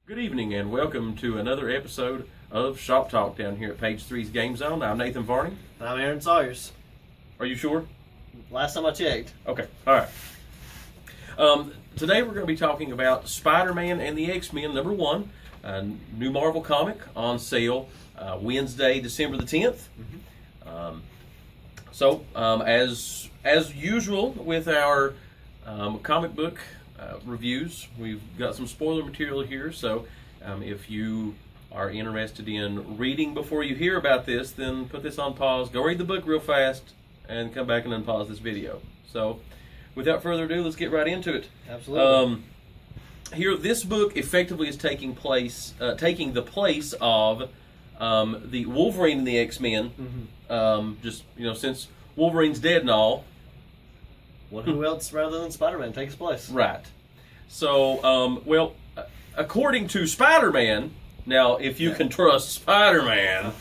Good evening and welcome to another episode of Shop Talk down here at Page 3's Game Zone. I'm Nathan Varney. I'm Aaron Sawyers. Are you sure? Last time I checked. Okay, alright. Today we're going to be talking about Spider-Man and the X-Men #1, a new Marvel comic on sale Wednesday, December the 10th. As usual with our comic book reviews, we've got some spoiler material here, so if you are interested in reading before you hear about this, then put this on pause, go read the book real fast, and come back and unpause this video. So, without further ado, let's get right into it. Absolutely. Here, this book effectively is taking the place of the Wolverine and the X-Men. Since Wolverine's dead and all. Well, who else rather than Spider-Man takes place? Right. So, according to Spider-Man, now, if you can trust Spider-Man,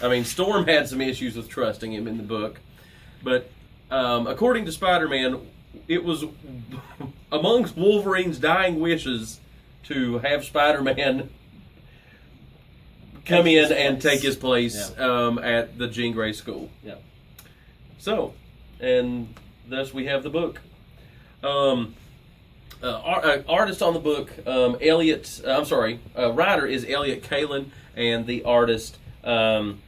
I mean, Storm had some issues with trusting him in the book, but according to Spider-Man, it was amongst Wolverine's dying wishes to have Spider-Man come in and take his place at the Jean Grey School. Yeah. So, and thus we have the book. Artist on the book, writer is Elliot Kalin, and the artist, Marco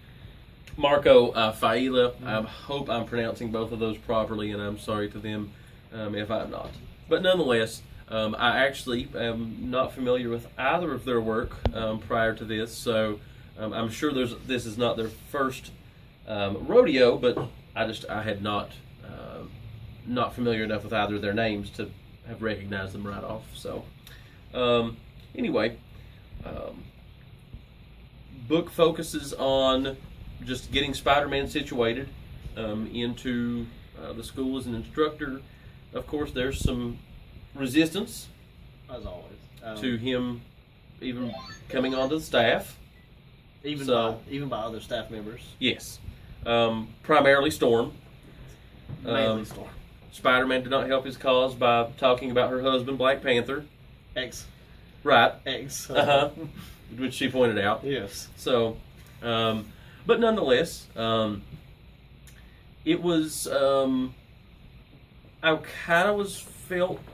Failla. I hope I'm pronouncing both of those properly, and I'm sorry to them if I'm not. But nonetheless, I actually am not familiar with either of their work prior to this, so I'm sure this is not their first rodeo, but I had not familiar enough with either of their names to have recognized them right off. So, anyway, book focuses on just getting Spider-Man situated into the school as an instructor. Of course, there's some resistance, as always, to him even coming onto the staff. Even by other staff members. Yes, primarily Storm. Mainly Storm. Spider-Man did not help his cause by talking about her husband, Black Panther. Right. Which she pointed out. Yes. So, but nonetheless, it was, I kind of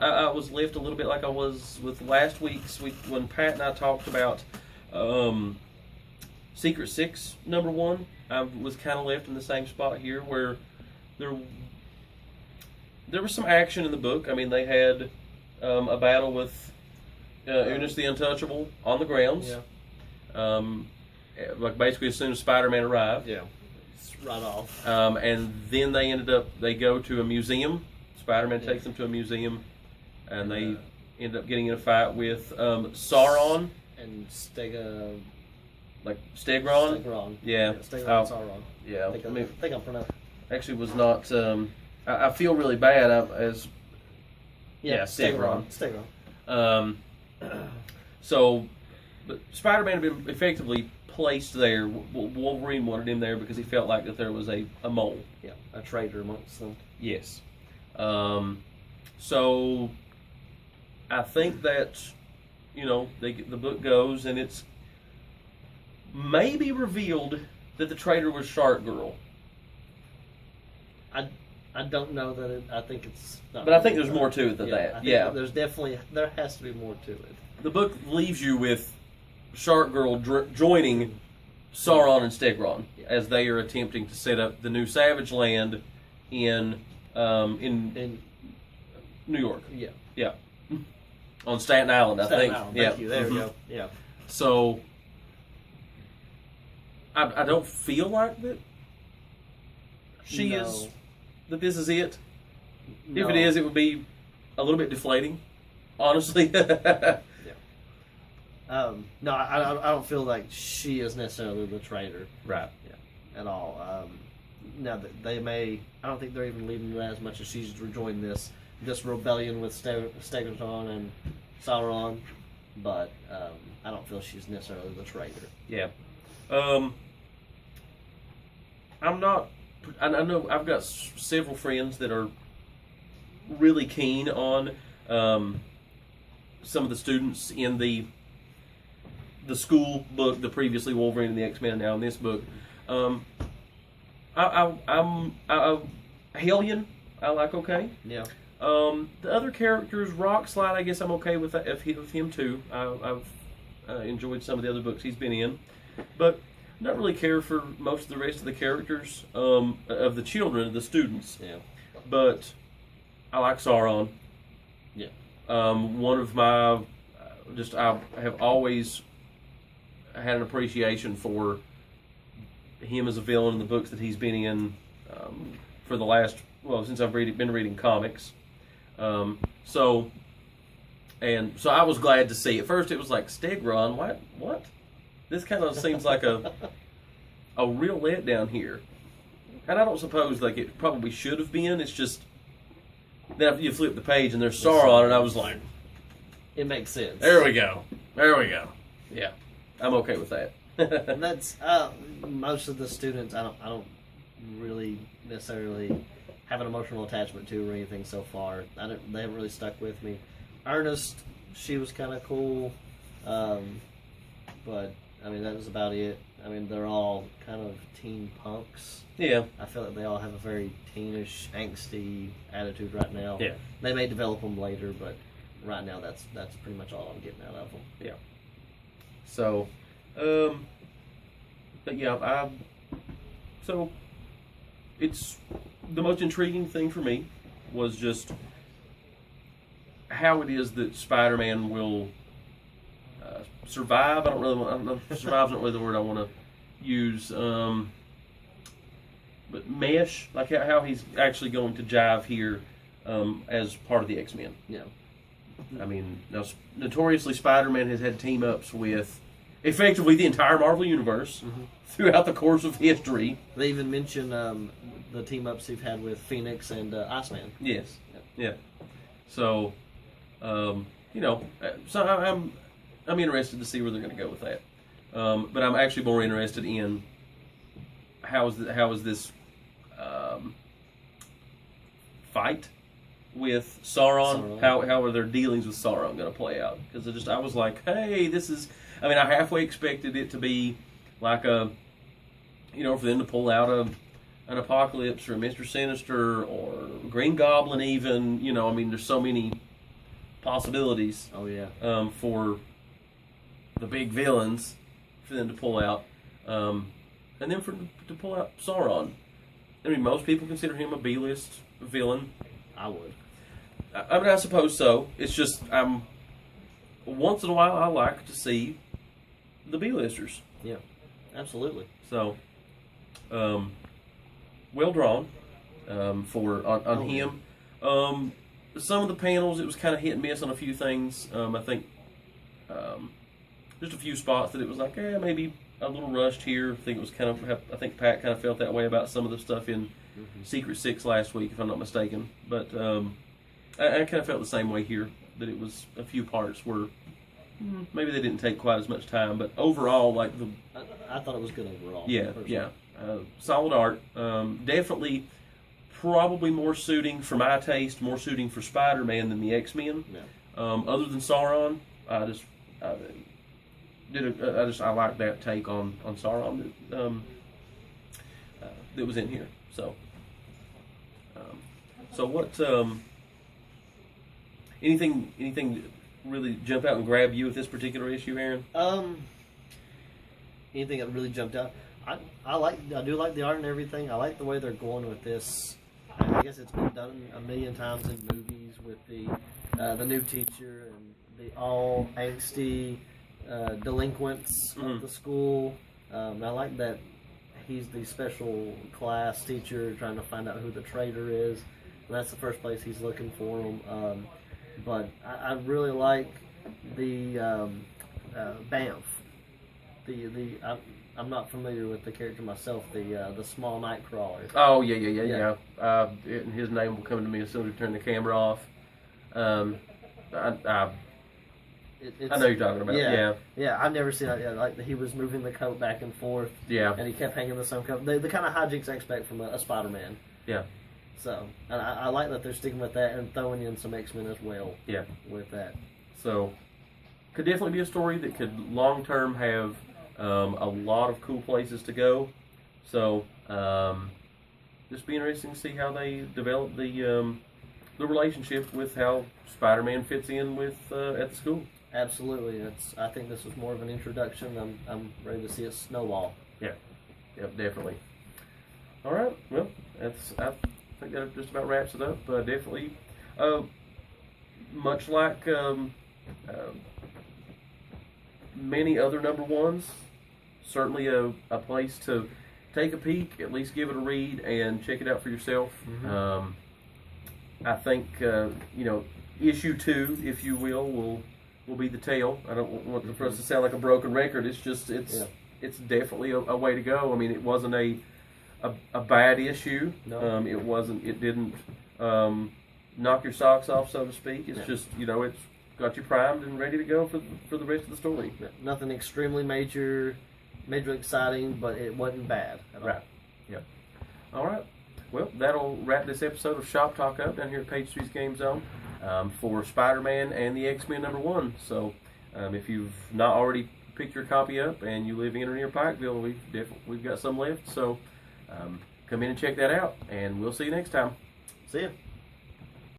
I was left a little bit like I was with last week's when Pat and I talked about Secret Six #1. I was kind of left in the same spot here where there was some action in the book. I mean, they had a battle with Unis the Untouchable on the grounds. Yeah. Like basically as soon as Spider-Man arrived. Yeah. It's right off. And then they go to a museum. Spider-Man takes them to a museum, and they end up getting in a fight with Sauron. And Stegron. Stegron? Yeah. Stegron, Sauron. Yeah. I think I'm pronouncing. Actually was not... I feel really bad Stegron. But Spider-Man had been effectively placed there. Wolverine wanted him there because he felt like that there was a mole. Yeah, a traitor amongst them. Yes. So I think that, the book goes and it's maybe revealed that the traitor was Shark Girl. I don't know that I think it's not. But I think there's more to it than that. Yeah. There has to be more to it. The book leaves you with Shark Girl joining Sauron and Stegron as they are attempting to set up the new Savage Land in New York. Yeah. Yeah. On Staten Island, I think. Island. Thank you. There we go. Yeah. So I don't feel like that that this is it. No. If it is, it would be a little bit deflating, honestly. Yeah. No, I don't feel like she is necessarily the traitor. Right. Yeah. At all. Now I don't think they're even leading to that as much as she's rejoined this rebellion with Stegron and Sauron, but I don't feel she's necessarily the traitor. Yeah. I'm not. I know I've got several friends that are really keen on some of the students in the the school book, the previously Wolverine and the X-Men, now in this book. I'm Hellion. I like okay. Yeah. The other characters, Rockslide, I guess I'm okay with that, with him too. I've enjoyed some of the other books he's been in, but not really care for most of the rest of the characters of the children, the students. Yeah. But I like Sauron. Yeah. One of my I have always had an appreciation for him as a villain in the books that he's been in for the last, since I've been reading comics. So I was glad to see. At first it was like, Stegron, what? This kind of seems like a real letdown here. And I don't suppose like it probably should have been. It's just then you flip the page and there's Sauron, and I was like, it makes sense. There we go. Yeah, I'm okay with that. And that's most of the students. I don't really necessarily have an emotional attachment to or anything so far. They haven't really stuck with me. Ernest, she was kind of cool, but I mean that was about it. I mean they're all kind of teen punks. Yeah. I feel like they all have a very teenish, angsty attitude right now. Yeah. They may develop them later, but right now that's pretty much all I'm getting out of them. Yeah. So, but yeah, so it's the most intriguing thing for me was just how it is that Spider-Man will survive. I don't know, survive's not really the word I want to use. But mesh, like how he's actually going to jive here as part of the X-Men. Yeah. I mean, now, notoriously, Spider-Man has had team-ups with effectively the entire Marvel Universe throughout the course of history. They even mention the team-ups he's had with Phoenix and Iceman. Yes. Yeah. So, so I'm interested to see where they're going to go with that. But I'm actually more interested in how is this fight with Sauron. How are their dealings with Sauron going to play out? Because I was like, hey, this is. I mean, I halfway expected it to be like for them to pull out an Apocalypse or a Mr. Sinister or Green Goblin even. I mean, there's so many possibilities. Oh yeah. For the big villains for them to pull out, and then to pull out Sauron. I mean, most people consider him a B-list villain. I would. I mean, I suppose so. It's just once in a while I like to see the B-listers. Yeah, absolutely. So, well drawn on him. Some of the panels it was kind of hit and miss on a few things. I think just a few spots that it was like, maybe a little rushed here. I think Pat kind of felt that way about some of the stuff in Secret Six last week, if I'm not mistaken. But I kind of felt the same way here, that it was a few parts where maybe they didn't take quite as much time. But overall, like I thought it was good overall. Yeah, personally. yeah. Solid art. Definitely, probably more suiting for my taste, more suiting for Spider-Man than the X-Men. Yeah. Other than Sauron, I like that take on Sauron that was in here. So, what? Anything really jump out and grab you with this particular issue, Aaron? Anything that really jumped out? I do like the art and everything. I like the way they're going with this. I guess it's been done a million times in movies with the new teacher and the all angsty delinquents of the school. I like that he's the special class teacher trying to find out who the traitor is. And that's the first place he's looking for him. But I really like the Banff. I'm not familiar with the character myself. The small night crawler. Oh yeah. His name will come to me as soon as we turn the camera off. I know you're talking about. Yeah. I've never seen it. Like he was moving the coat back and forth. Yeah. And he kept hanging the same coat. The kind of hijinks I expect from a Spider-Man. Yeah. So, and I like that they're sticking with that and throwing in some X-Men as well. Yeah. With that. So, could definitely be a story that could long term have a lot of cool places to go. So just be interesting to see how they develop the relationship with how Spider-Man fits in with at the school. Absolutely. I think this was more of an introduction. I'm ready to see it snowball. Yeah. Yep, definitely. All right. Well, I think that just about wraps it up. Definitely, much like many other number ones, certainly a place to take a peek, at least give it a read, and check it out for yourself. Mm-hmm. I think issue 2, if you will be the tale. I don't want for us to sound like a broken record. It's just it's definitely a way to go. I mean, it wasn't a bad issue. No. It didn't knock your socks off, so to speak. It's just it's got you primed and ready to go for the rest of the story. Nothing extremely major exciting, but it wasn't bad at all. Right. Yep. All right. Well, that'll wrap this episode of Shop Talk up down here at Page 3's Game Zone for Spider-Man and the X-Men #1. So if you've not already picked your copy up and you live in or near Pikeville, we've got some left. So come in and check that out, and we'll see you next time. See ya.